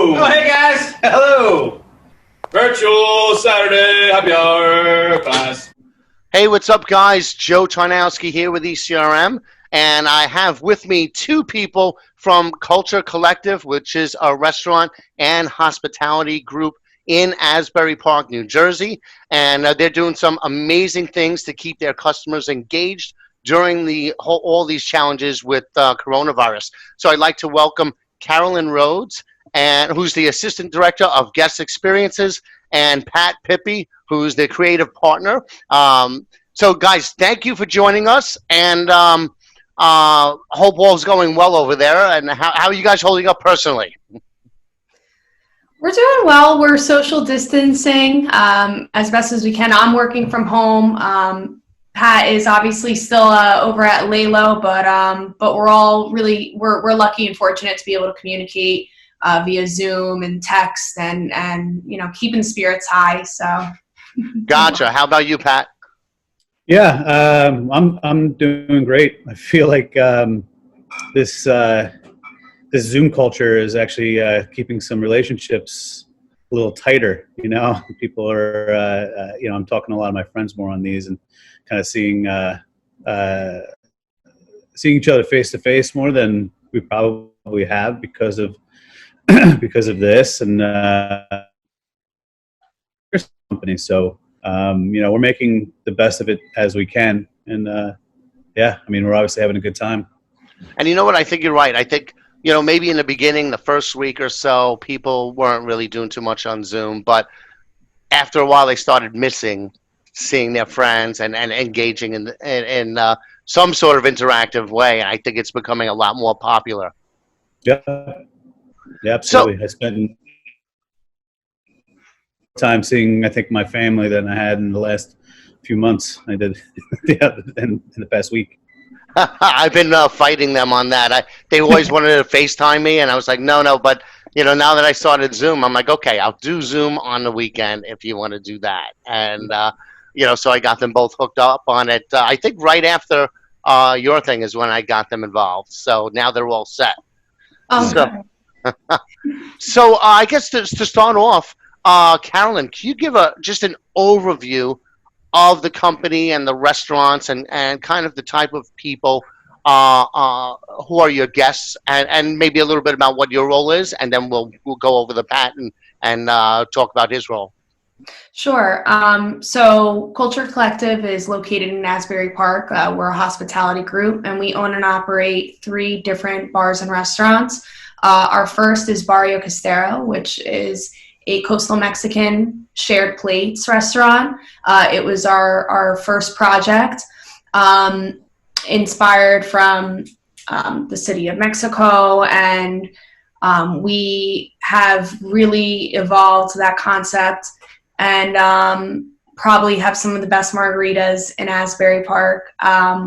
Oh, hey guys. Hello. Virtual Saturday happy hour class. Hey, what's up, guys? Joe Tarnowski here with ECRM, and I have with me two people from Cul+ure Collective, which is a restaurant and hospitality group in Asbury Park, New Jersey, and they're doing some amazing things to keep their customers engaged during all these challenges with coronavirus. So I'd like to welcome Carolyn Rhoades, and who's the Assistant Director of Guest Experiences, and Pipi, who's the creative partner. So guys, thank you for joining us, and hope all's going well over there. And how are you guys holding up personally? We're doing well. We're social distancing as best as we can. I'm working from home. Pat is obviously still over at Laylo, but we're all we're lucky and fortunate to be able to communicate via Zoom and text, and keeping spirits high. So. Gotcha. How about you, Pat? Yeah, I'm doing great. I feel like this Zoom culture is actually keeping some relationships a little tighter. People are I'm talking to a lot of my friends more on these and kind of seeing each other face to face more than we probably have because of this and company. So we're making the best of it as we can, and we're obviously having a good time. And you know what? I think you're right. I think maybe in the beginning, the first week or so, people weren't really doing too much on Zoom, but after a while, they started missing seeing their friends and engaging in some sort of interactive way. I think it's becoming a lot more popular. Yeah, absolutely. I spent time seeing, I think, my family than I had in the last few months. I did in the past week. I've been fighting them on that. They always wanted to FaceTime me, and I was like, no. But now that I started Zoom, I'm like, okay, I'll do Zoom on the weekend if you want to do that. And so I got them both hooked up on it. I think right after your thing is when I got them involved. So now they're all set. Oh. So I guess to start off, Carolyn, can you give just an overview of the company and the restaurants and kind of the type of people who are your guests, and maybe a little bit about what your role is, and then we'll go over the Pat and talk about his role. Sure. So Cul+ure Collective is located in Asbury Park. We're a hospitality group, and we own and operate 3 different bars and restaurants. Our first is Barrio Costero, which is a coastal Mexican shared plates restaurant. It was our first project, inspired from the city of Mexico, and we have really evolved that concept and probably have some of the best margaritas in Asbury Park.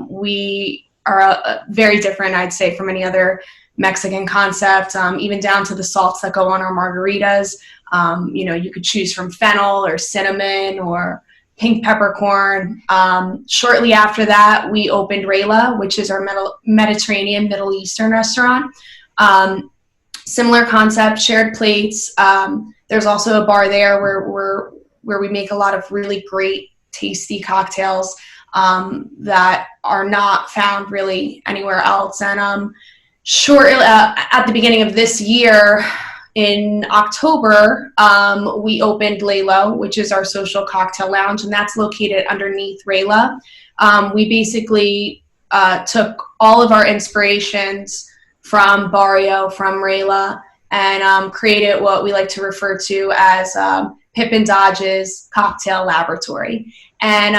We are very different, I'd say, from any other Mexican concept, even down to the salts that go on our margaritas. You could choose from fennel or cinnamon or pink peppercorn. Shortly after that, we opened Rayla, which is our Mediterranean Middle Eastern restaurant. Similar concept, shared plates. There's also a bar there where we make a lot of really great, tasty cocktails that are not found really anywhere else. And shortly at the beginning of this year, in October, we opened Laylo, which is our social cocktail lounge, and that's located underneath Rayla. We basically took all of our inspirations from Barrio, from Rayla, and created what we like to refer to as Pip and Dodge's Cocktail Laboratory. And,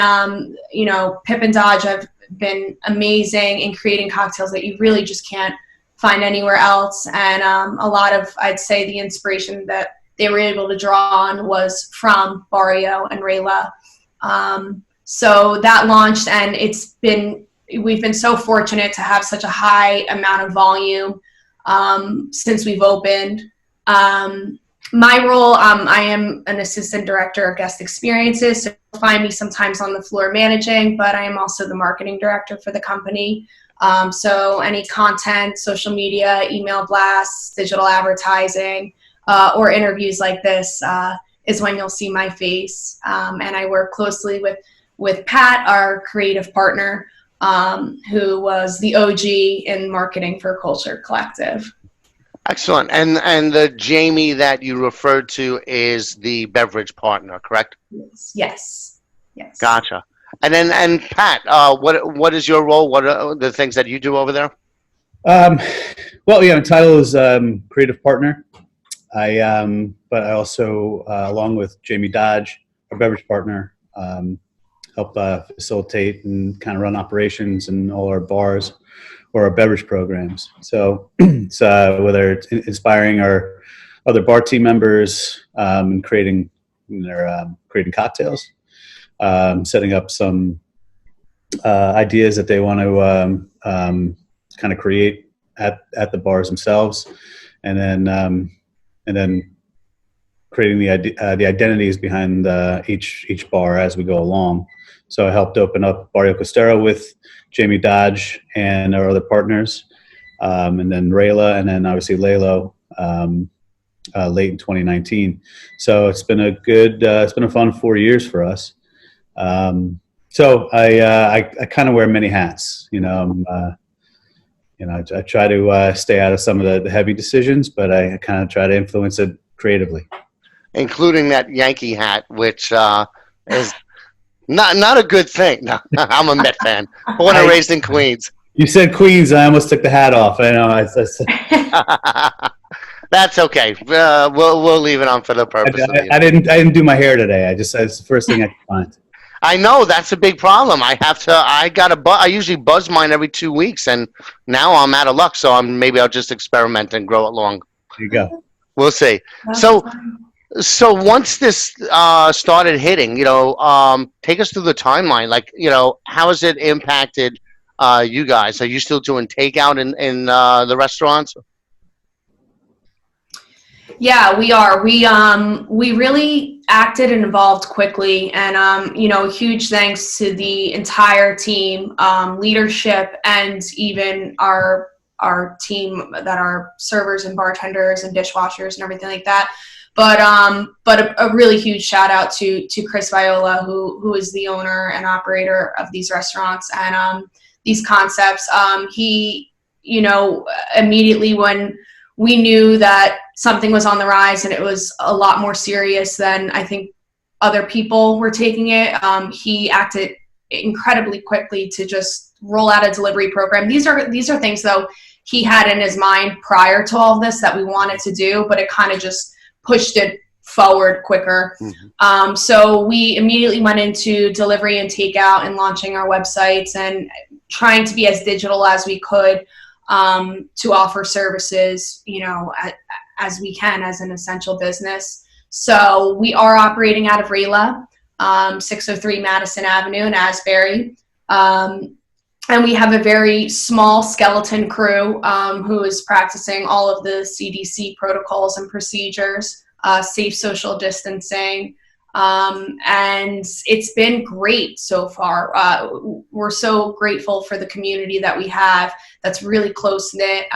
Pip and Dodge have been amazing in creating cocktails that you really just can't find anywhere else. And a lot of, I'd say, the inspiration that they were able to draw on was from Barrio and Rayla. So that launched, and we've been so fortunate to have such a high amount of volume since we've opened. My role, I am an assistant director of guest experiences, so you'll find me sometimes on the floor managing, but I am also the marketing director for the company. So any content, social media, email blasts, digital advertising, or interviews like this is when you'll see my face. And I work closely with Pat, our creative partner, who was the OG in marketing for Cul+ure Collective. Excellent. And the Jamie that you referred to is the beverage partner, correct? Yes. Gotcha. And Pat, what is your role? What are the things that you do over there? Well, yeah, my title is creative partner. But I also, along with Jamie Dodge, our beverage partner, help facilitate and kind of run operations in all our bars or our beverage programs. So it's whether it's inspiring our other bar team members and creating cocktails, setting up some ideas that they want to kind of create at the bars themselves, and then creating the identities behind each bar as we go along. So I helped open up Barrio Costero with Jamie Dodge and our other partners, and then Rayla, and then obviously Lalo late in 2019. So it's been a fun 4 years for us. So I kind of wear many hats. I try to stay out of some of the heavy decisions, but I kind of try to influence it creatively. Including that Yankee hat, which is not a good thing. No, I'm a Met fan. Born and raised in Queens. You said Queens. I almost took the hat off. I know. That's okay. We'll leave it on for the purpose. I didn't do my hair today. It's the first thing I could find. I know that's a big problem. I usually buzz mine every 2 weeks, and now I'm out of luck. So maybe I'll just experiment and grow it long. There you go. We'll see. So once this started hitting, take us through the timeline. Like, how has it impacted you guys? Are you still doing takeout in the restaurants? Yeah, we are. We really acted and evolved quickly, and huge thanks to the entire team, leadership, and even our team that are servers and bartenders and dishwashers and everything like that. But a really huge shout out to Chris Viola, who is the owner and operator of these restaurants and these concepts. He, immediately when we knew that something was on the rise and it was a lot more serious than I think other people were taking it, he acted incredibly quickly to just roll out a delivery program. These are things, though, he had in his mind prior to all of this that we wanted to do, but it kind of just pushed it forward quicker. Mm-hmm. So we immediately went into delivery and takeout and launching our websites and trying to be as digital as we could to offer services, as we can as an essential business. So we are operating out of Rayla, 603 Madison Avenue in Asbury. And we have a very small skeleton crew who is practicing all of the CDC protocols and procedures, safe social distancing. And it's been great so far. We're so grateful for the community that we have that's really close-knit.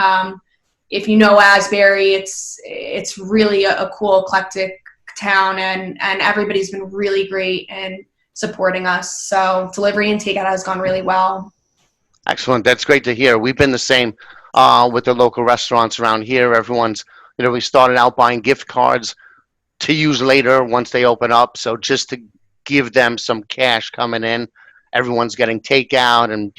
If you know Asbury, it's really a cool, eclectic town, and everybody's been really great in supporting us. So delivery and takeout has gone really well. Excellent. That's great to hear. We've been the same with the local restaurants around here. Everyone's, we started out buying gift cards to use later once they open up. So just to give them some cash coming in, everyone's getting takeout and,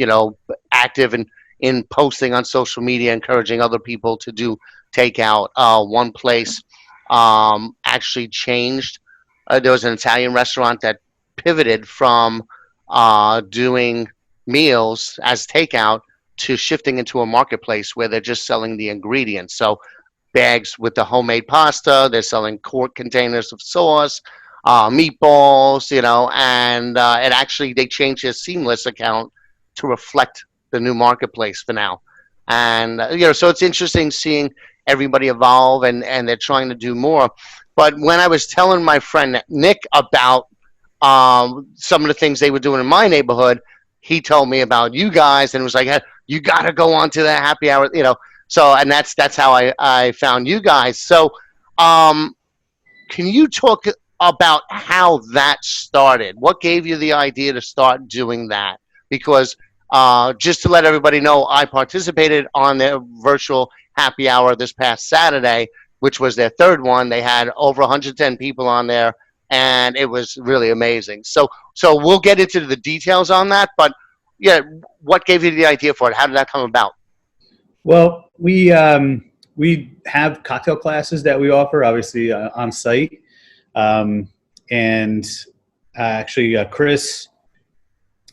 active in posting on social media, encouraging other people to do takeout. One place actually changed. There was an Italian restaurant that pivoted from doing meals as takeout to shifting into a marketplace where they're just selling the ingredients. So bags with the homemade pasta, they're selling quart containers of sauce, meatballs, and it actually, they changed their Seamless account to reflect the new marketplace for now. And, so it's interesting seeing everybody evolve and they're trying to do more. But when I was telling my friend Nick about some of the things they were doing in my neighborhood, he told me about you guys and was like, hey, you got to go on to the happy hour, So, and that's how I found you guys. So Can you talk about how that started? What gave you the idea to start doing that? Because just to let everybody know, I participated on their virtual happy hour this past Saturday, which was their third one. They had over 110 people on there, and it was really amazing. So we'll get into the details on that, but yeah, what gave you the idea for it? How did that come about? Well, we have cocktail classes that we offer, obviously on site, and actually Chris,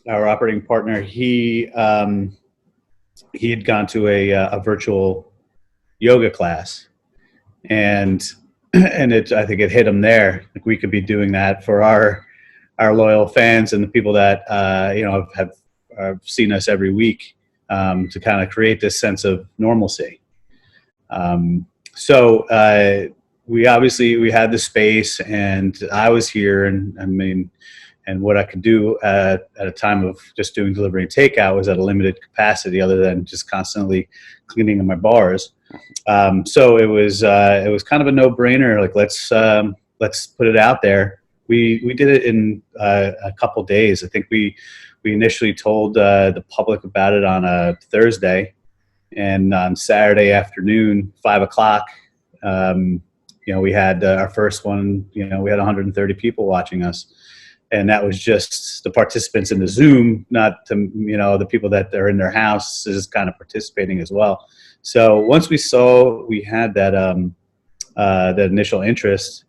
our operating partner, he had gone to a virtual yoga class, and I think it hit him there. Like, we could be doing that for our loyal fans and the people that have seen us every week, to kind of create this sense of normalcy. So we had the space, and I was here, and what I could do at a time of just doing delivery and takeout was at a limited capacity, other than just constantly cleaning in my bars. So it was kind of a no-brainer. Like, let's put it out there. We did it in a couple days. I think we initially told the public about it on a Thursday, and on Saturday afternoon, 5:00, we had our first one. We had 130 people watching us, and that was just the participants in the Zoom, not to, the people that are in their house is kind of participating as well. So once we saw we had that initial interest,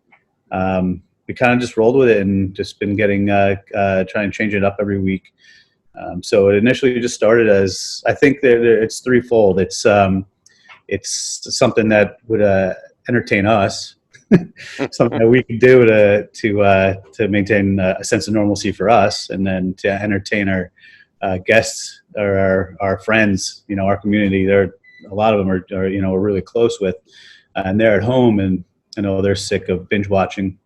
we kind of just rolled with it and just been getting trying to change it up every week. So it initially just started as, I think it's threefold. It's something that would entertain us, something that we can do to maintain a sense of normalcy for us, and then to entertain our guests or our friends. Our community. A lot of them are we're really close with, and they're at home, and they're sick of binge watching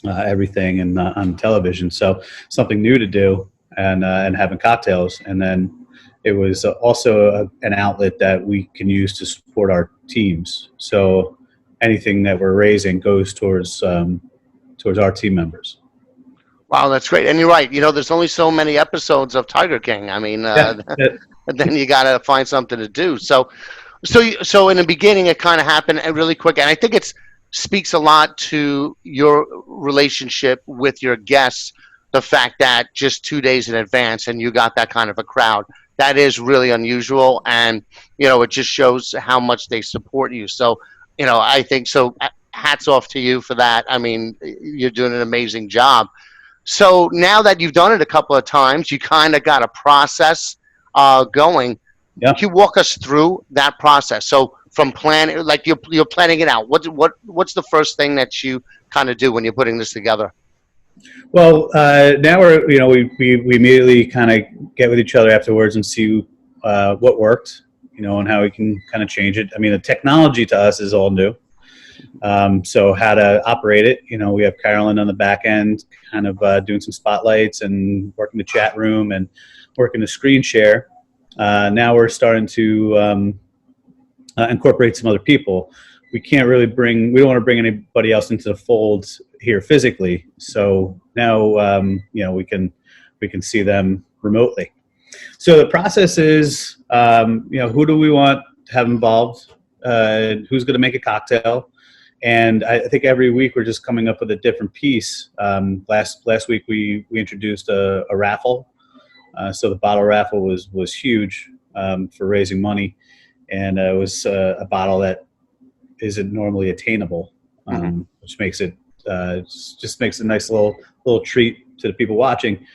everything and on television. So something new to do, and having cocktails. And then it was also an outlet that we can use to support our teams. So anything that we're raising goes towards our team members. Wow, that's great. And you're right. There's only so many episodes of Tiger King. I mean, then you got to find something to do. So in the beginning, it kind of happened really quick. And I think it speaks a lot to your relationship with your guests, the fact that just 2 days in advance and you got that kind of a crowd. That is really unusual. And, it just shows how much they support you. So, I think so. Hats off to you for that. I mean, you're doing an amazing job. So now that you've done it a couple of times, you kind of got a process going. Yeah. Can you walk us through that process? So from planning, like you're planning it out. What's the first thing that you kind of do when you're putting this together? Well, now we immediately kind of get with each other afterwards and see what worked, and how we can kind of change it. I mean, the technology to us is all new. So how to operate it, we have Carolyn on the back end, kind of doing some spotlights and working the chat room and working the screen share. Now we're starting to incorporate some other people. We don't want to bring anybody else into the fold here physically. So now, we can see them remotely. So the process is, who do we want to have involved? Who's going to make a cocktail? And I think every week we're just coming up with a different piece. Last week we introduced a raffle. So the bottle raffle was huge for raising money, and it was a bottle that isn't normally attainable, which makes it just makes a nice little treat to the people watching.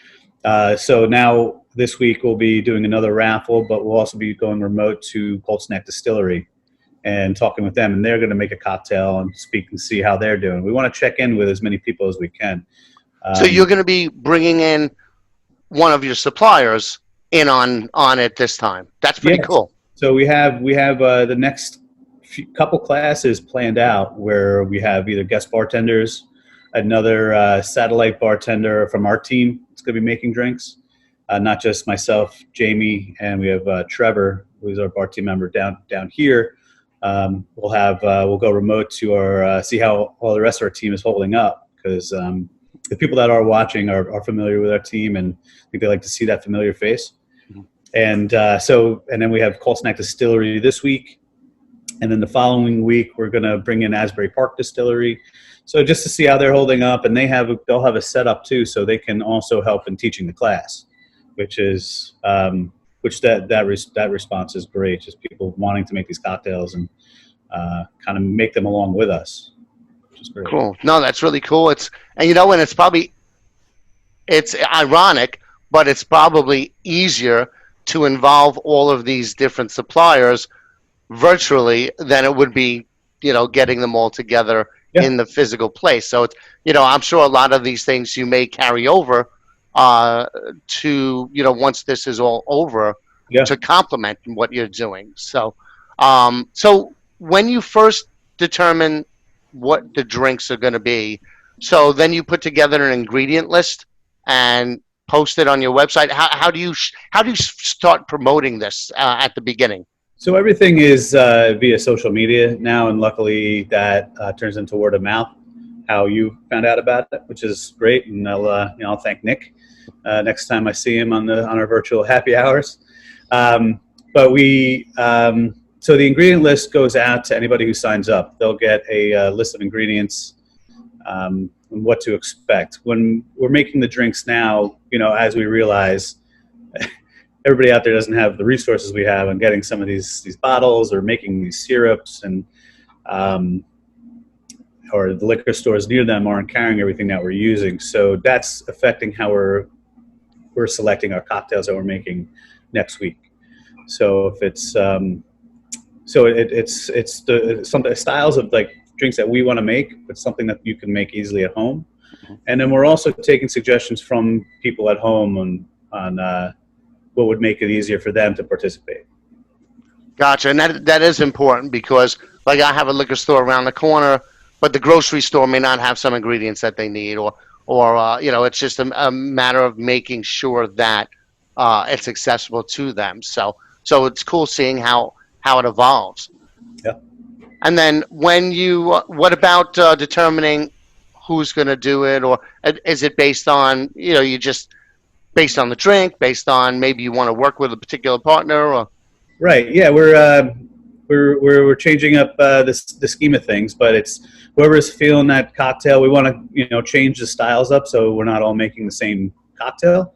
So now this week we'll be doing another raffle, but we'll also be going remote to Cold Snack Distillery and talking with them, and they're going to make a cocktail and speak and see how they're doing. We want to check in with as many people as we can. So you're going to be bringing in one of your suppliers in on it this time. That's pretty cool. So we have the next couple classes planned out where we have either guest bartenders, another satellite bartender from our team that's going to be making drinks, not just myself, Jamie, and we have Trevor, who's our bar team member down here, we'll go remote to our see how all the rest of our team is holding up, because the people that are watching are familiar with our team, and I think they like to see that familiar face. And and then we have Cold Snack Distillery this week, and then the following week we're going to bring in Asbury Park Distillery, so just to see how they're holding up. And they'll have a setup too, so they can also help in teaching the class, which is that response is great. Just people wanting to make these cocktails and kind of make them along with us, which is great. Cool. No, that's really cool. And it's ironic, but it's probably easier to involve all of these different suppliers virtually than it would be, getting them all together in the physical place. So it's, I'm sure a lot of these things you may carry over to, once this is all over, to complement what you're doing. So, so when you first determine what the drinks are going to be, so then you put together an ingredient list and post it on your website. How do you start promoting this at the beginning? So everything is via social media now, and luckily that turns into word of mouth. How you found out about it, which is great, and I'll thank Nick next time I see him on our virtual happy hours. But so the ingredient list goes out to anybody who signs up. They'll get a list of ingredients and what to expect. When we're making the drinks now, as we realize everybody out there doesn't have the resources we have on getting some of these bottles or making these syrups, and or the liquor stores near them aren't carrying everything that we're using. So that's affecting how we're selecting our cocktails that we're making next week. So if it's it's the styles of like drinks that we want to make, but something that you can make easily at home. And then we're also taking suggestions from people at home on what would make it easier for them to participate. Gotcha. And that is important, because like I have a liquor store around the corner, but the grocery store may not have some ingredients that they need, or it's just a matter of making sure that it's accessible to them. So it's cool seeing how it evolves. Yeah. And then what about determining who's going to do it, or is it based on, you just based on the drink, based on maybe you want to work with a particular partner, or? Right. Yeah, we're changing up the scheme of things, but it's whoever's feeling that cocktail. We want to change the styles up, so we're not all making the same cocktail,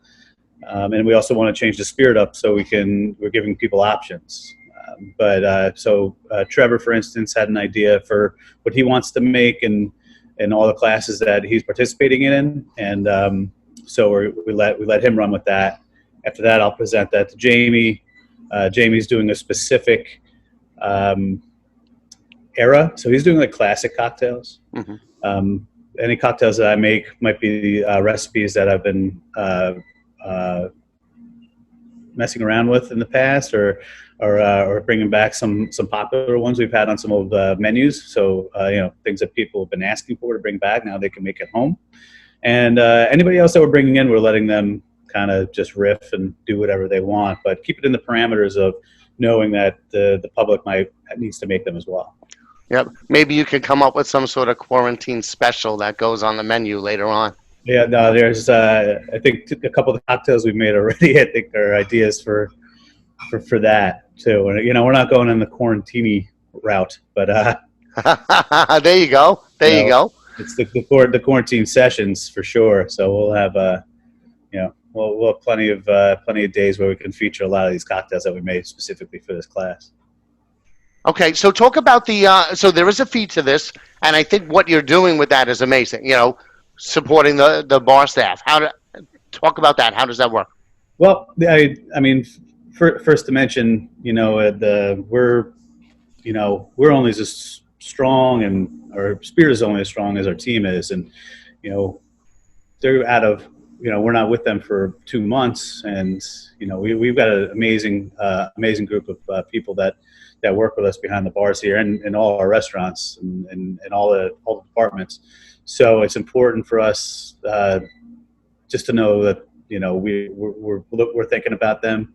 and we also want to change the spirit up, so we're giving people options. So Trevor, for instance, had an idea for what he wants to make in all the classes that he's participating in, and so we let him run with that. After that, I'll present that to Jamie. Jamie's doing a specific era, so he's doing like classic cocktails. Mm-hmm. Any cocktails that I make might be recipes that I've been messing around with in the past, or bringing back some popular ones we've had on some old menus. So things that people have been asking for to bring back, now they can make at home. And anybody else that we're bringing in, we're letting them kind of just riff and do whatever they want, but keep it in the parameters of knowing that the public needs to make them as well. Yep. Maybe you could come up with some sort of quarantine special that goes on the menu later on. Yeah, no, there's I think a couple of the cocktails we've made already, I think, are ideas for that too. And we're not going in the quarantini route, but there you go. There you go. It's the quarantine sessions for sure. So we'll have we'll have plenty of days where we can feature a lot of these cocktails that we made specifically for this class. Okay, so talk about so there is a fee to this, and I think what you're doing with that is amazing. Supporting the bar staff. Talk about that. How does that work? Well, I mean, first to mention, we're only as strong, and our spirit is only as strong as our team is, and they're out of. We're not with them for 2 months, and we've got an amazing group of people that work with us behind the bars here, and in all our restaurants and all the departments. So it's important for us just to know that we're thinking about them,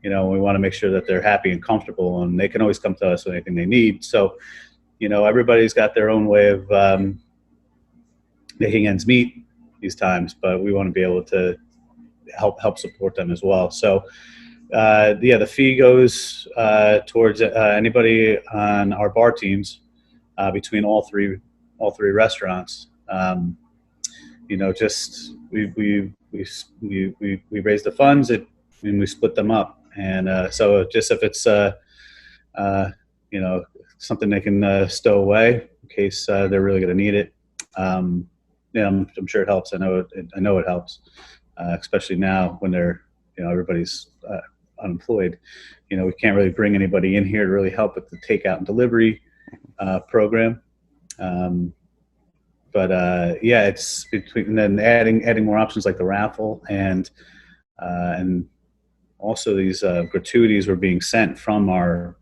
we want to make sure that they're happy and comfortable, and they can always come to us with anything they need. So, everybody's got their own way of making ends meet these times, but we want to be able to help support them as well. So, the fee goes towards anybody on our bar teams between all three restaurants. Just we raise the funds and we split them up, and so just if it's something they can stow away in case they're really going to need it. I'm sure it helps. I know it helps, especially now when they're everybody's unemployed. We can't really bring anybody in here to really help with the takeout and delivery program. It's between, and then adding more options like the raffle and also these gratuities were being sent from our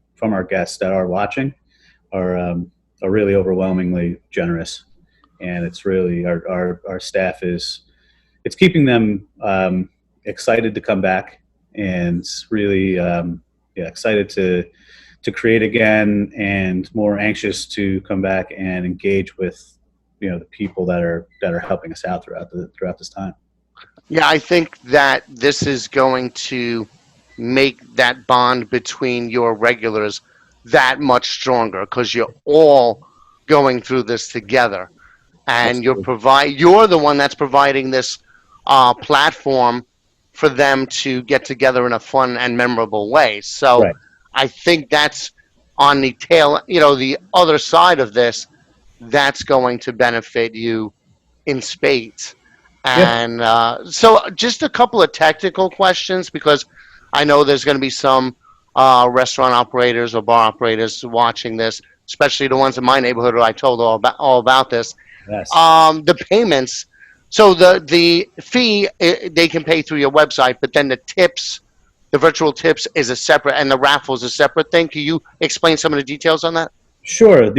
guests that are watching are really overwhelmingly generous, and it's really our staff it's keeping them excited to come back, and really excited to create again, and more anxious to come back and engage with the people that are helping us out throughout this time. Yeah, I think that this is going to make that bond between your regulars that much stronger, because you're all going through this together, and Absolutely. you're the one that's providing this platform for them to get together in a fun and memorable way. So Right. I think that's on the the other side of this, that's going to benefit you in spades. Yeah. And so just a couple of technical questions, because I know there's going to be some restaurant operators or bar operators watching this, especially the ones in my neighborhood who I told all about this. Yes. The payments, so the fee, they can pay through your website, but then the virtual tips is a separate, and the raffle is a separate thing. Can you explain some of the details on that? Sure. So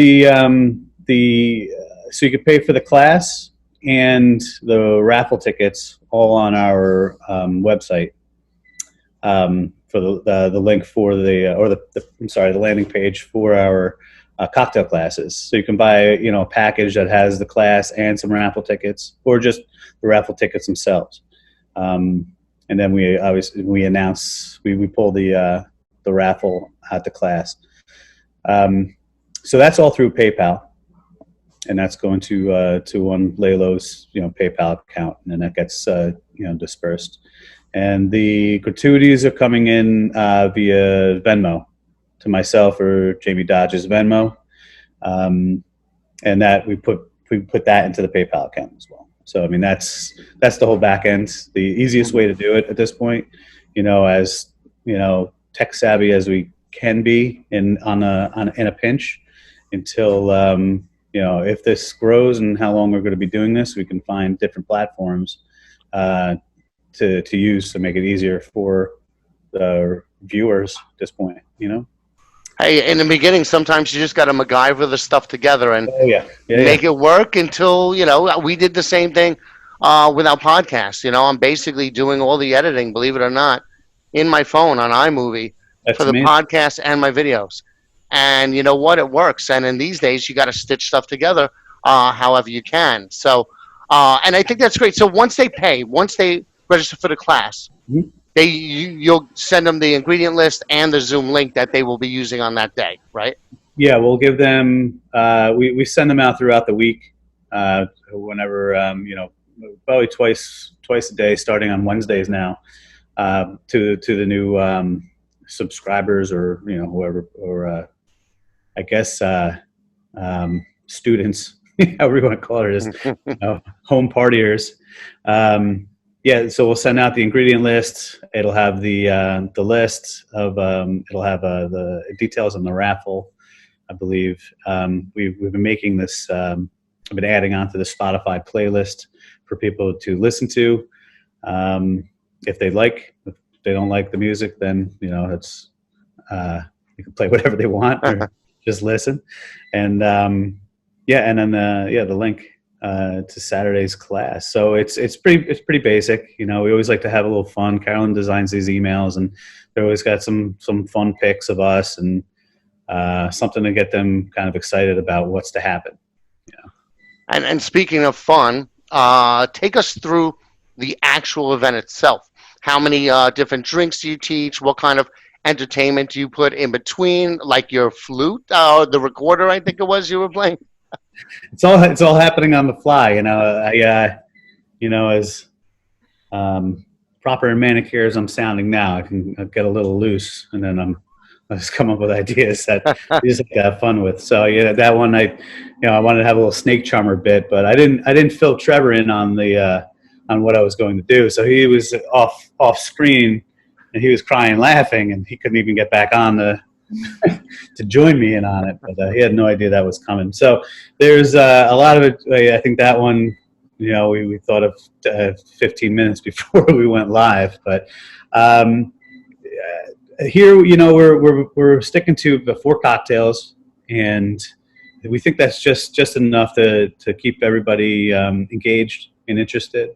you could pay for the class and the raffle tickets all on our website. For the link for the landing page for our cocktail classes. So you can buy a package that has the class and some raffle tickets, or just the raffle tickets themselves. And then we pull the raffle at the class. So that's all through PayPal, and that's going to one Laylo's PayPal account, and then that gets dispersed. And the gratuities are coming in via Venmo to myself or Jamie Dodge's Venmo, and that we put that into the PayPal account as well. So I mean that's the whole back end. The easiest way to do it at this point, as tech savvy as we can be in a pinch, until if this grows and how long we're going to be doing this, we can find different platforms to use to make it easier for the viewers at this point. Hey, in the beginning, sometimes you just got to MacGyver the stuff together and make it work until, we did the same thing with our podcast. I'm basically doing all the editing, believe it or not, in my phone on iMovie. That's for the amazing. podcast and my videos. And you know what? It works. And in these days, you got to stitch stuff together however you can. So, and I think that's great. So once they register for the class, Mhm. you'll send them the ingredient list and the Zoom link that they will be using on that day, right? Yeah, we'll give them. We send them out throughout the week, whenever probably twice a day, starting on Wednesdays now, to the new subscribers, or whoever, or I guess students, however you want to call it, is home partiers. So we'll send out the ingredient list. It'll have the list of it'll have the details on the raffle, I believe. We've been making this. I've been adding onto the Spotify playlist for people to listen to. If they like, if they don't like the music, then it's you can play whatever they want or just listen. And and then the link to Saturday's class. So it's pretty basic. You know, we always like to have a little fun. Carolyn designs these emails, and they always got some fun pics of us and something to get them kind of excited about what's to happen. Yeah. And speaking of fun, take us through the actual event itself. How many different drinks do you teach? What kind of entertainment do you put in between, like your flute or the recorder, I think it was you were playing? It's all happening on the fly. You know, as proper and manicured as I'm sounding now, I can get a little loose, and then I just come up with ideas that you just have fun with. So yeah, that one I wanted to have a little snake charmer bit, but I didn't fill Trevor in on on what I was going to do. So he was off screen, and he was crying, laughing, and he couldn't even get back on to join me in on it. But he had no idea that was coming. So there's a lot of it. I think that one, we thought of 15 minutes before we went live, but. Here, we're sticking to the 4 cocktails, and we think that's just enough to keep everybody engaged and interested.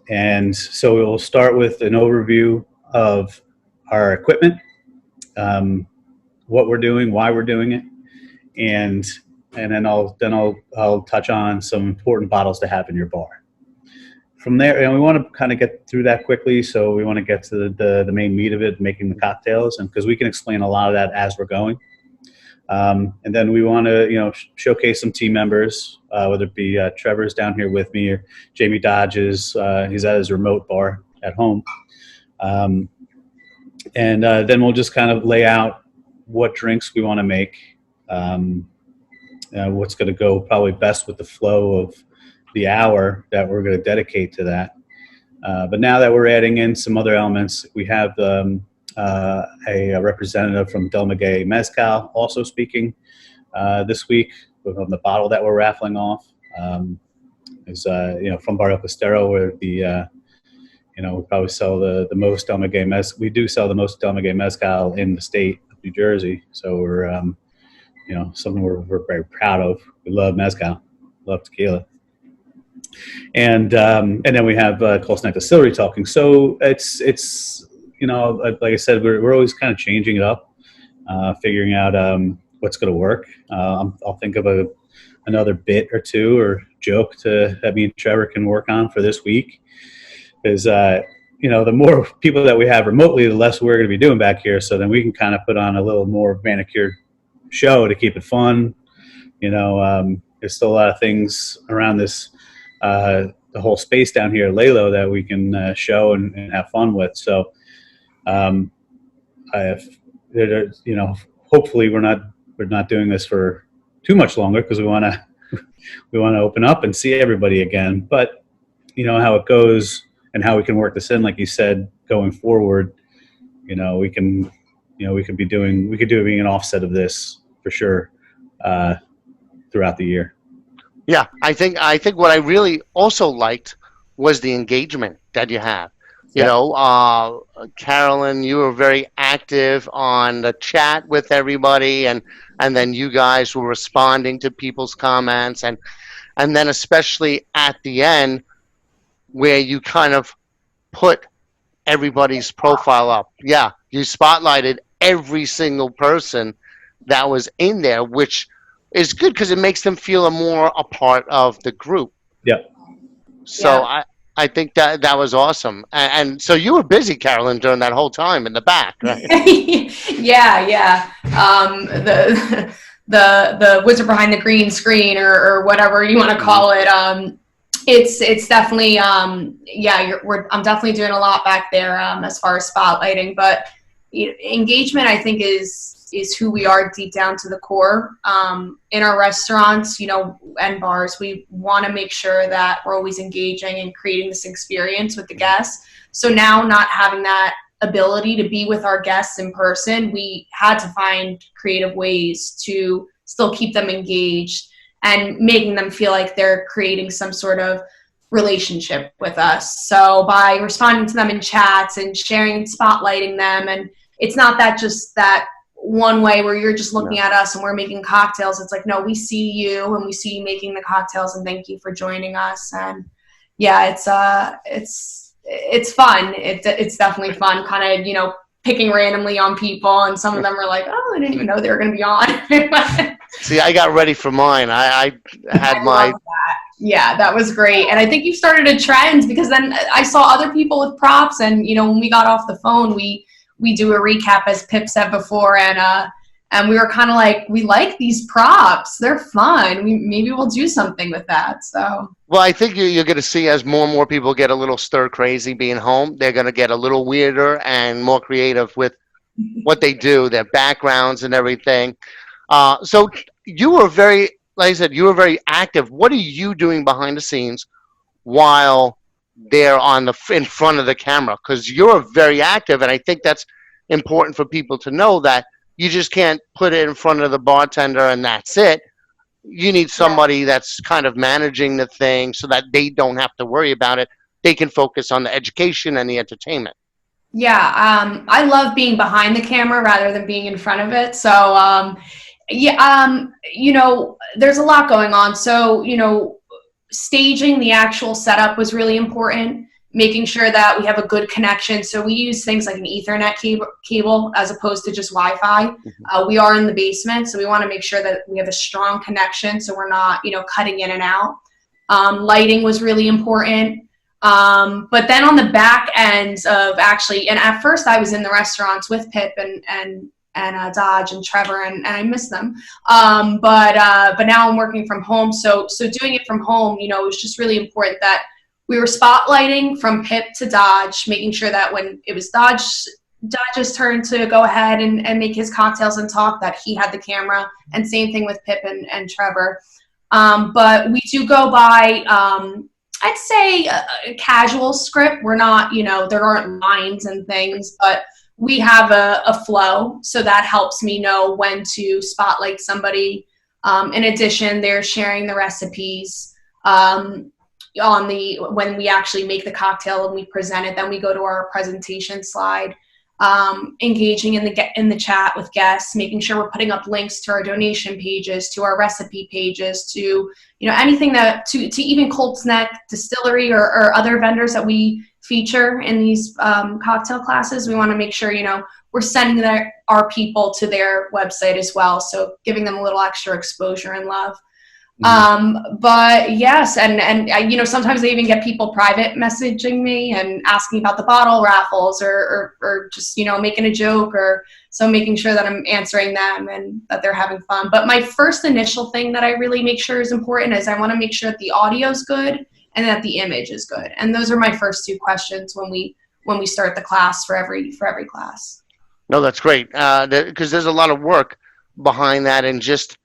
And so we'll start with an overview of our equipment, what we're doing, why we're doing it, and then I'll touch on some important bottles to have in your bar. From there, and we want to kind of get through that quickly, so we want to get to the main meat of it, making the cocktails, and because we can explain a lot of that as we're going. And then we want to, showcase some team members, whether it be Trevor's down here with me, or Jamie Dodge's, he's at his remote bar at home. And then we'll just kind of lay out what drinks we want to make, what's going to go probably best with the flow of the hour that we're going to dedicate to that. But now that we're adding in some other elements, we have a representative from Del Maguey Mezcal also speaking this week on the bottle that we're raffling off. Is from Barrio Costero, where we probably sell the most Del Maguey Mezcal. We do sell the most Del Maguey Mezcal in the state of New Jersey. So we're something we're very proud of. We love mezcal, love tequila. And then we have Cold Snack Distillery talking. So it's like I said, we're always kind of changing it up, figuring out what's going to work. I'll think of another bit or two or joke that me and Trevor can work on for this week. Because the more people that we have remotely, the less we're going to be doing back here. So then we can kind of put on a little more manicured show to keep it fun. There's still a lot of things around this. The whole space down here at Lalo that we can show and have fun with. So, hopefully we're not doing this for too much longer, because we want to open up and see everybody again. But how it goes and how we can work this in, like you said, going forward. We could do being an offset of this for sure throughout the year. Yeah, I think what I really also liked was the engagement that you have. Carolyn, you were very active on the chat with everybody, and then you guys were responding to people's comments, and then especially at the end where you kind of put everybody's profile up. Yeah, you spotlighted every single person that was in there, which is good because it makes them feel more a part of the group. Yeah. So yeah. I think that was awesome. And so you were busy, Carolyn, during that whole time in the back, right? Yeah. The wizard behind the green screen or whatever you want to call it. It's definitely I'm definitely doing a lot back there as far as spotlighting, but engagement I think is who we are deep down to the core. In our restaurants, and bars, we want to make sure that we're always engaging and creating this experience with the guests. So now, not having that ability to be with our guests in person, we had to find creative ways to still keep them engaged and making them feel like they're creating some sort of relationship with us. So by responding to them in chats and sharing and spotlighting them, and it's not that just that one way where you're just looking at us and we're making cocktails. It's like, no, we see you and we see you making the cocktails, and thank you for joining us. And yeah, it's fun. It's definitely fun, kind of, picking randomly on people, and some of them are like, oh, I didn't even know they were going to be on. See, I got ready for mine. I had my. Yeah, that was great. And I think you started a trend, because then I saw other people with props, and when we got off the phone, we do a recap, as Pip said before, and we were kind of like, we like these props, they're fun, maybe we'll do something with that. So Well, I think you're going to see, as more and more people get a little stir crazy being home, they're going to get a little weirder and more creative with what they do, their backgrounds and everything. So you were very, like I said, you were very active. What are you doing behind the scenes while they're in front of the camera? Because you're very active, and I think that's important for people to know, that you just can't put it in front of the bartender and that's it. You need somebody that's kind of managing the thing so that they don't have to worry about it. They can focus on the education and the entertainment. Yeah, I love being behind the camera rather than being in front of it. So, there's a lot going on. So, staging the actual setup was really important, making sure that we have a good connection. So we use things like an Ethernet cable as opposed to just Wi-Fi. We are in the basement, so we want to make sure that we have a strong connection, so we're not, cutting in and out. Lighting was really important. But then on the back end of actually, and at first I was in the restaurants with Pip and Dodge and Trevor, and I miss them. But now I'm working from home. So doing it from home, it was just really important that we were spotlighting from Pip to Dodge, making sure that when it was Dodge's turn to go ahead and make his cocktails and talk, that he had the camera, and same thing with Pip and Trevor. But we do go by, I'd say a casual script. We're not, there aren't lines and things, but we have a flow, so that helps me know when to spotlight somebody. In addition, they're sharing the recipes when we actually make the cocktail and we present it. Then we go to our presentation slide, engaging in the chat with guests, making sure we're putting up links to our donation pages, to our recipe pages, to anything that to even Colt's Neck Distillery or other vendors that we feature in these cocktail classes. We want to make sure we're sending our people to their website as well, so giving them a little extra exposure and love. But yes, and sometimes I even get people private messaging me and asking about the bottle raffles or just making a joke, or so making sure that I'm answering them and that they're having fun. But my first initial thing that I really make sure is important is I want to make sure that the audio is good and that the image is good. And those are my first two questions when we start the class for every class. No, that's great, because there's a lot of work behind that, and just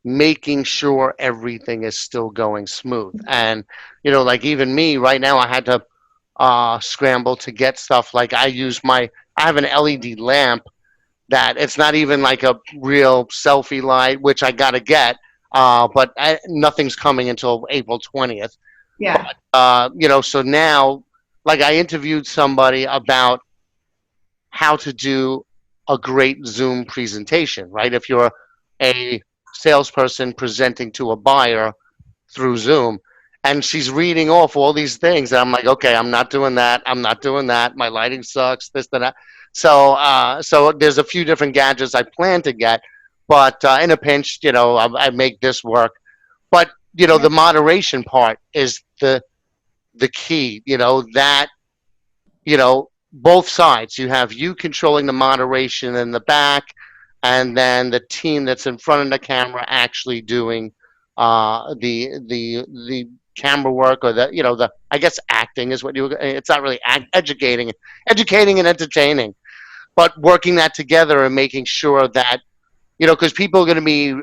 making sure everything is still going smooth. And like even me right now, I had to scramble to get stuff. Like I have an LED lamp that it's not even like a real selfie light, which I gotta get, but nothing's coming until April 20th. Yeah. But, so now, like I interviewed somebody about how to do a great Zoom presentation, right? If you're a salesperson presenting to a buyer through Zoom, and she's reading off all these things, and I'm like, okay, I'm not doing that. My lighting sucks, this, that. So there's a few different gadgets I plan to get, but in a pinch, I make this work. But the moderation part is the key. Both sides. You have you controlling the moderation in the back, and then the team that's in front of the camera actually doing the camera work, or the I guess acting is what it's not really educating and entertaining, but working that together and making sure that because people are going to be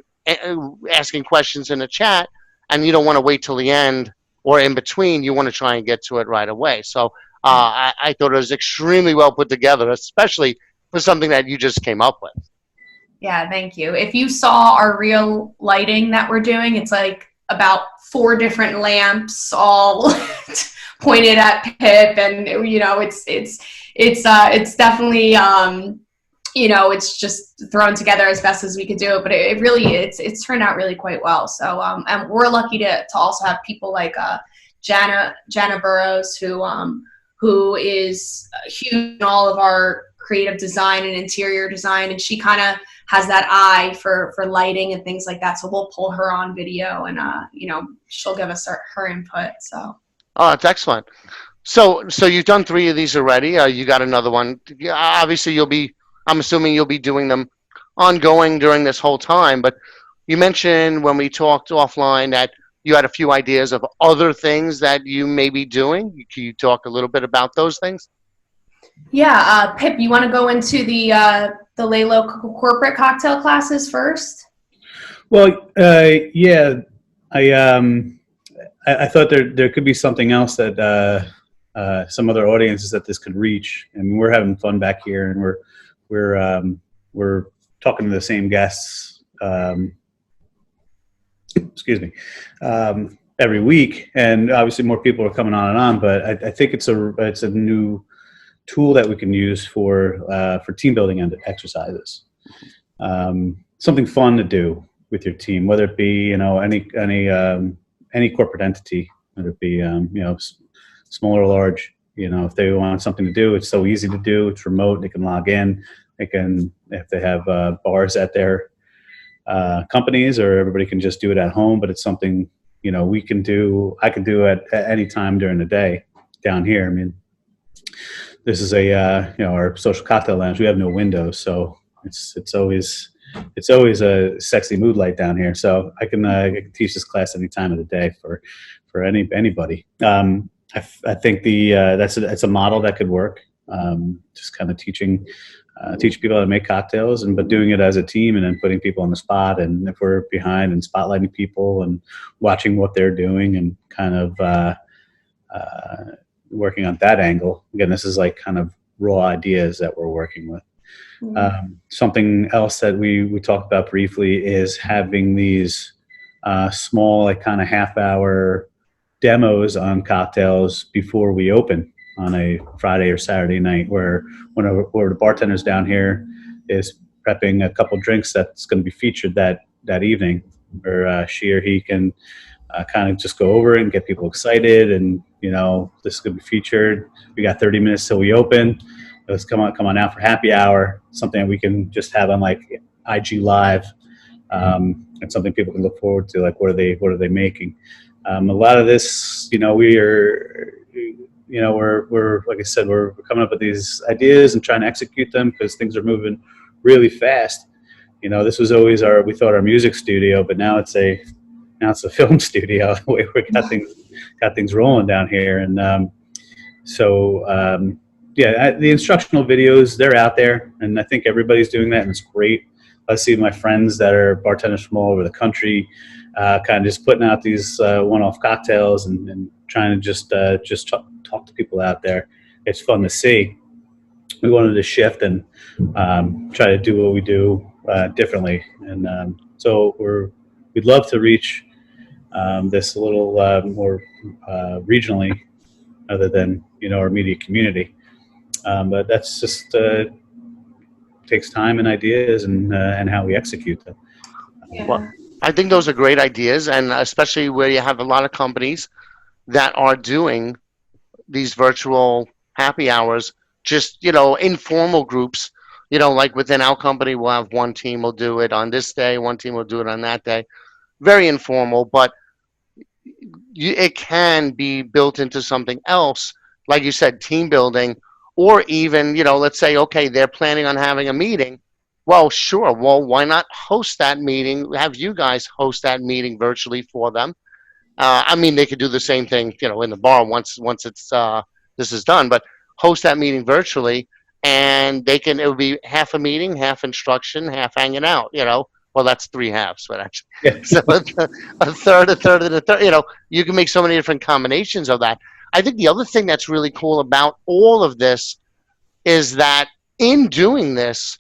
asking questions in the chat, and you don't want to wait till the end or in between. You want to try and get to it right away. So I thought it was extremely well put together, especially for something that you just came up with. Yeah, thank you. If you saw our real lighting that we're doing, it's like about 4 different lamps all pointed at Pip, and it's definitely it's just thrown together as best as we could do it. But it really, it's turned out really quite well. So, and we're lucky to also have people like Jana Burrows, who is huge in all of our creative design and interior design, and she kind of has that eye for lighting and things like that. So we'll pull her on video, and she'll give us her input. So. Oh, that's excellent. So you've done 3 of these already. You got another one. Yeah, obviously, I'm assuming you'll be doing them ongoing during this whole time. But you mentioned when we talked offline that you had a few ideas of other things that you may be doing. Can you talk a little bit about those things? Yeah, Pip, you want to go into the Lalo corporate cocktail classes first? Well, yeah, I thought there could be something else that some other audiences that this could reach. I mean, we're having fun back here, and we're talking to the same guests. Excuse me. Every week, and obviously more people are coming on and on. But I think it's a new tool that we can use for team building and exercises. Something fun to do with your team, whether it be any corporate entity, whether it be small or large. If they want something to do, it's so easy to do. It's remote. They can log in. If they have bars at their companies, or everybody can just do it at home. But it's something we can do. I can do at any time during the day down here. I mean, this is our social cocktail lounge. We have no windows, so it's always a sexy mood light down here. So I can teach this class any time of the day for anybody. I think that's a model that could work. Just kind of teach people how to make cocktails, but doing it as a team, and then putting people on the spot. And if we're behind, and spotlighting people and watching what they're doing, and kind of working on that angle. Again, this is like kind of raw ideas that we're working with. Mm-hmm. Something else that we talked about briefly is having these small, like kind of half-hour demos on cocktails before we open on a Friday or Saturday night, where the bartender's down here is prepping a couple drinks that's going to be featured that evening, or she or he can kind of just go over it and get people excited, and this is going to be featured. We got 30 minutes till we open. Let's come on out for happy hour. Something that we can just have on like IG Live, and something people can look forward to. Like, what are they making? A lot of this, we're like I said, we're coming up with these ideas and trying to execute them, because things are moving really fast. This was always we thought our music studio, but now it's a film studio. The way we got things rolling down here. And the instructional videos, they're out there, and I think everybody's doing that, and it's great. I see my friends that are bartenders from all over the country, kind of just putting out these one-off cocktails and trying to just talk to people out there. It's fun to see. We wanted to shift and try to do what we do differently, and so we'd love to reach this a little more regionally, other than our immediate community. But that's just takes time and ideas and how we execute them. Yeah. Well, I think those are great ideas, and especially where you have a lot of companies that are doing these virtual happy hours, just informal groups. Like within our company, we'll have one team will do it on this day, one team will do it on that day. Very informal, but it can be built into something else, like you said, team building, or even, let's say, okay, they're planning on having a meeting. Well, sure. Well, why not host that meeting? Have you guys host that meeting virtually for them? I mean, they could do the same thing, in the bar once it's this is done, but host that meeting virtually, and it would be half a meeting, half instruction, half hanging out. Well, that's 3 halves, but actually, yeah. So a third, and a third. You can make so many different combinations of that. I think the other thing that's really cool about all of this is that in doing this,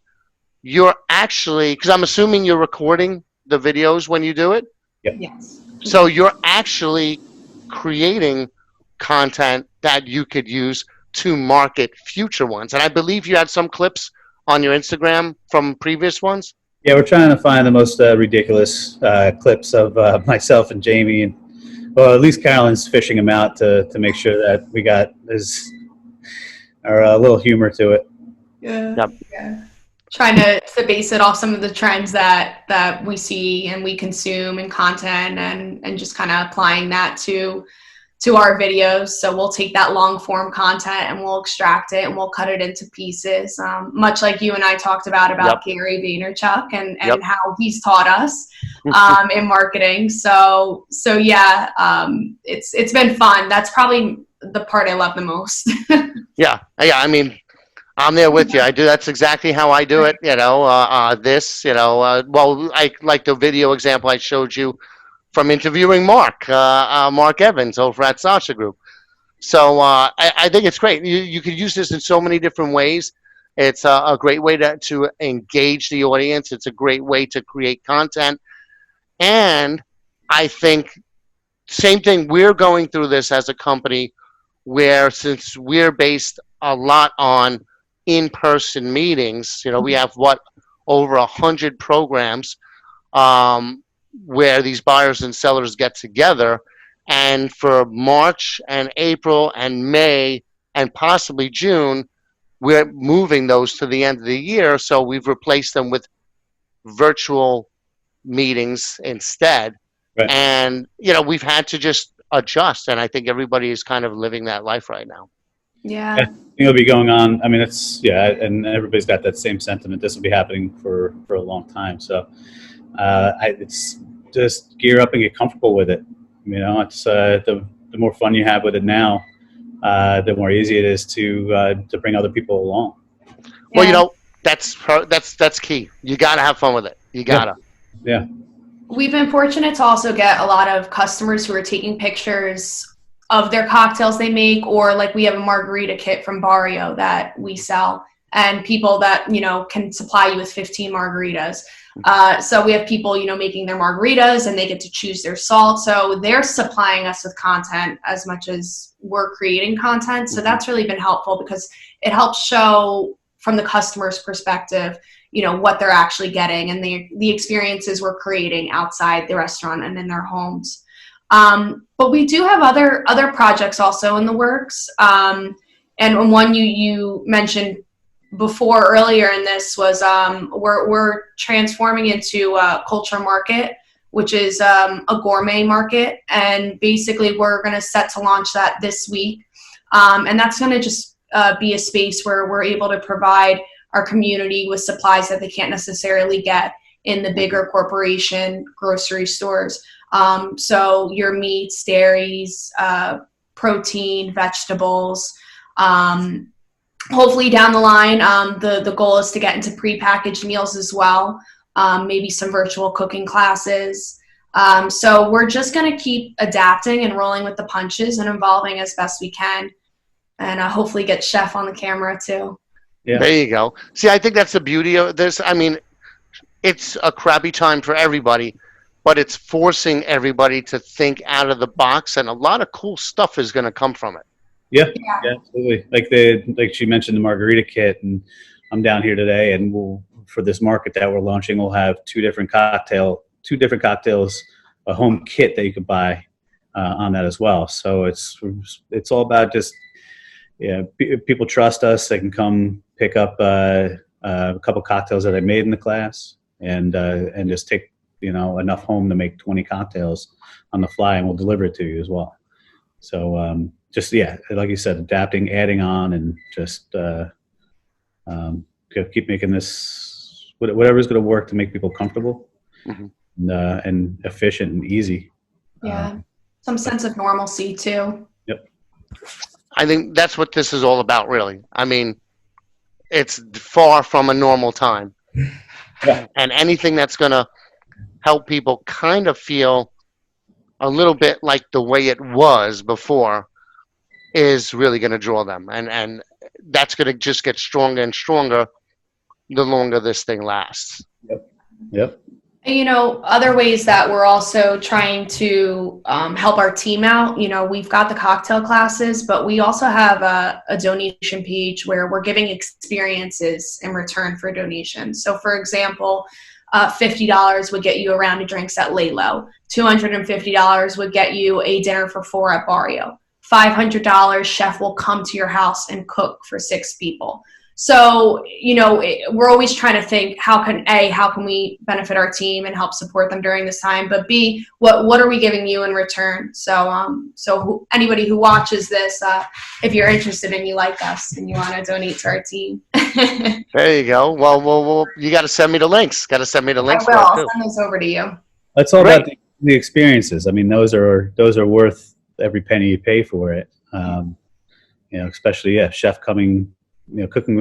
you're actually, because I'm assuming you're recording the videos when you do it. Yep. Yes. So you're actually creating content that you could use to market future ones. And I believe you had some clips on your Instagram from previous ones? Yeah, we're trying to find the most ridiculous clips of myself and Jamie, and well, at least Carolyn's fishing them out to make sure that we got a little humor to it. Yeah. Yep. Yeah. Trying to base it off some of the trends that we see and we consume in content, and just kind of applying that to our videos. So we'll take that long form content and we'll extract it and we'll cut it into pieces, much like you and I talked about Yep. Gary Vaynerchuk and Yep. how he's taught us in marketing. So yeah, it's been fun. That's probably the part I love the most. Yeah. I mean, I'm there with you. I do. That's exactly how I do it. Well, I like the video example I showed you from interviewing Mark Evans over at Sasha Group. So I think it's great. You could use this in so many different ways. It's a great way to engage the audience. It's a great way to create content. And I think same thing, we're going through this as a company where, since we're based a lot on in-person meetings, we have over 100 programs where these buyers and sellers get together. And for March and April and May and possibly June, we're moving those to the end of the year. So we've replaced them with virtual meetings instead. Right. And, we've had to just adjust. And I think everybody is kind of living that life right now. Yeah. It'll be going on. I mean, and everybody's got that same sentiment. This will be happening for a long time. So it's just gear up and get comfortable with it. It's the more fun you have with it now, the more easy it is to bring other people along. Yeah. Well, that's key. You got to have fun with it. You gotta. Yeah. We've been fortunate to also get a lot of customers who are taking pictures of their cocktails they make, or like we have a margarita kit from Barrio that we sell, and people that, can supply you with 15 margaritas. So we have people, making their margaritas and they get to choose their salt. So they're supplying us with content as much as we're creating content. So that's really been helpful because it helps show from the customer's perspective, what they're actually getting and the experiences we're creating outside the restaurant and in their homes. But we do have other projects also in the works. And one you mentioned before earlier in this was we're transforming into a Cul+ture market, which is a gourmet market. And basically we're going to set to launch that this week. And that's going to just be a space where we're able to provide our community with supplies that they can't necessarily get in the bigger corporation grocery stores. So your meats, dairies, protein, vegetables. Hopefully down the line, the goal is to get into prepackaged meals as well, maybe some virtual cooking classes. So we're just going to keep adapting and rolling with the punches and evolving as best we can, and hopefully get Chef on the camera too. Yeah. There you go. See, I think that's the beauty of this. I mean, it's a crappy time for everybody, but it's forcing everybody to think out of the box, and a lot of cool stuff is going to come from it. Yeah, absolutely. Like she mentioned the margarita kit, and I'm down here today, and for this market that we're launching, we'll have two different cocktails, a home kit that you could buy on that as well. So it's all about just people trust us. They can come pick up a couple cocktails that I made in the class, and just take enough home to make 20 cocktails on the fly, and we'll deliver it to you as well. So just like you said, adapting, adding on, and just keep making this whatever's going to work to make people comfortable and efficient and easy. Yeah, some sense of normalcy too. Yep. I think that's what this is all about, really. I mean, it's far from a normal time. Yeah. And anything that's going to help people kind of feel a little bit like the way it was before is really going to draw them. And that's going to just get stronger and stronger the longer this thing lasts. Yep. You know, other ways that we're also trying to help our team out, you know, we've got the cocktail classes, but we also have a donation page where we're giving experiences in return for donations. So, for example, $50 would get you a round of drinks at Lalo. $250 would get you a dinner for 4 at Barrio. $500, chef will come to your house and cook for 6 people. So, you know, we're always trying to think, how can we benefit our team and help support them during this time? But B, what are we giving you in return? So, anybody who watches this, if you're interested and you like us and you want to donate to our team. There you go. Well, you got to send me the links. Got to send me the links. I will. I'll send those over to you. That's all about the experiences. I mean, those are worth every penny you pay for it. You know, especially chef coming, you know, cooking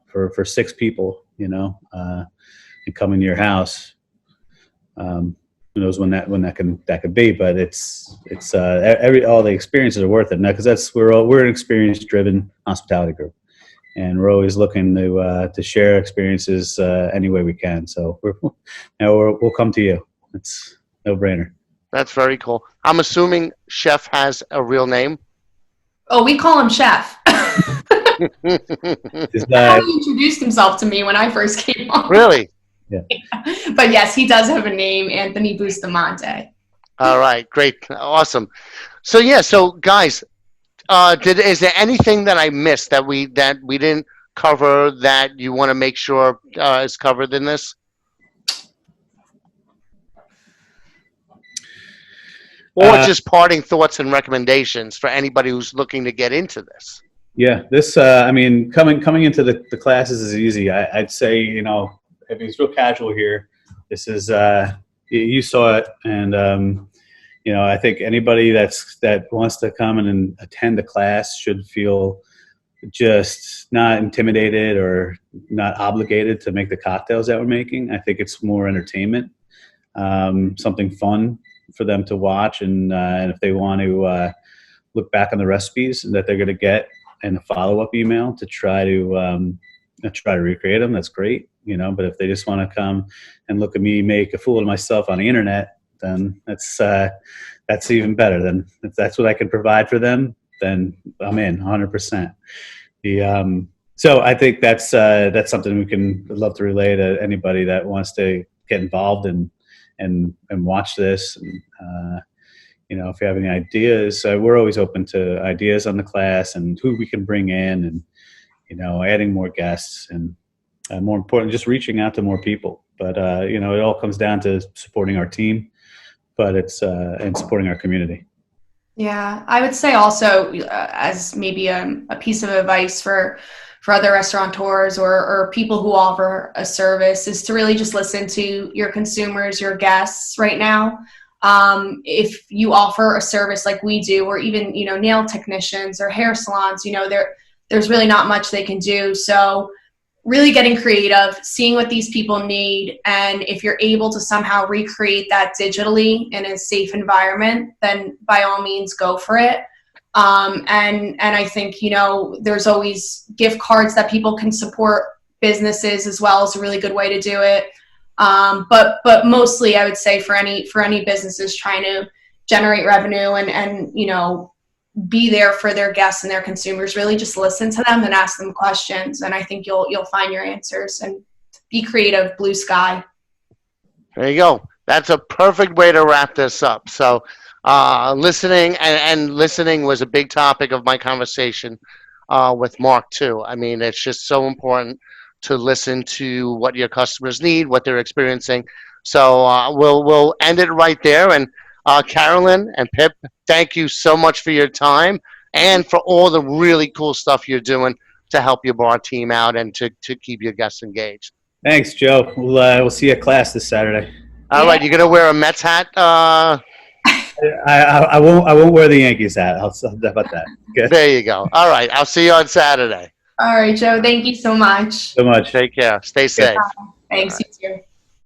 for 6 people, you know, and coming to your house. Who knows when that can be, but it's all the experiences are worth it now, because we're an experience driven hospitality group, and we're always looking to share experiences any way we can. So we'll come to you. It's no brainer. That's very cool. I'm assuming Chef has a real name. Oh, we call him Chef. That's how he introduced himself to me when I first came on. Really? Yeah. But yes, he does have a name, Anthony Bustamante. All right, great, awesome. So guys, is there anything that I missed that we didn't cover that you want to make sure is covered in this? Or just parting thoughts and recommendations for anybody who's looking to get into this? Yeah, this, I mean, coming into the classes is easy. I'd say, you know, if it's real casual here, this is, you saw it. And, you know, I think anybody that wants to come and attend the class should feel just not intimidated or not obligated to make the cocktails that we're making. I think it's more entertainment, something fun for them to watch. And if they want to look back on the recipes that they're going to get in a follow-up email to try to recreate them, that's great, you know. But if they just want to come and look at me make a fool of myself on the internet, then that's even better. Then if that's what I can provide for them, then I'm in 100%. So I think that's something we'd love to relay to anybody that wants to get involved and watch this. And, you know, if you have any ideas, we're always open to ideas on the class and who we can bring in, and, you know, adding more guests, and more important, just reaching out to more people. But, you know, it all comes down to supporting our team, but it's, and supporting our community. Yeah, I would say also, as maybe a piece of advice for other restaurateurs or people who offer a service, is to really just listen to your consumers, your guests right now. If you offer a service like we do, or even, you know, nail technicians or hair salons, you know, there's really not much they can do. So really getting creative, seeing what these people need, and if you're able to somehow recreate that digitally in a safe environment, then by all means go for it. And I think, you know, there's always gift cards that people can support businesses as well, is a really good way to do it. But mostly I would say for any businesses trying to generate revenue and, you know, be there for their guests and their consumers, really just listen to them and ask them questions. And I think you'll find your answers, and be creative, blue sky. There you go. That's a perfect way to wrap this up. So, listening and listening was a big topic of my conversation with Mark too. I mean, it's just so important to listen to what your customers need, what they're experiencing. So we'll end it right there. And Carolyn and Pip, thank you so much for your time and for all the really cool stuff you're doing to help your bar team out and to keep your guests engaged. Thanks, Joe. We'll see you at class this Saturday. All right, you're gonna wear a Mets hat. I won't wear the Yankees hat. How about that? Good. There you go. All right, I'll see you on Saturday. All right, Joe. Thank you so much. So much. Take care. Stay safe. Thanks, you too.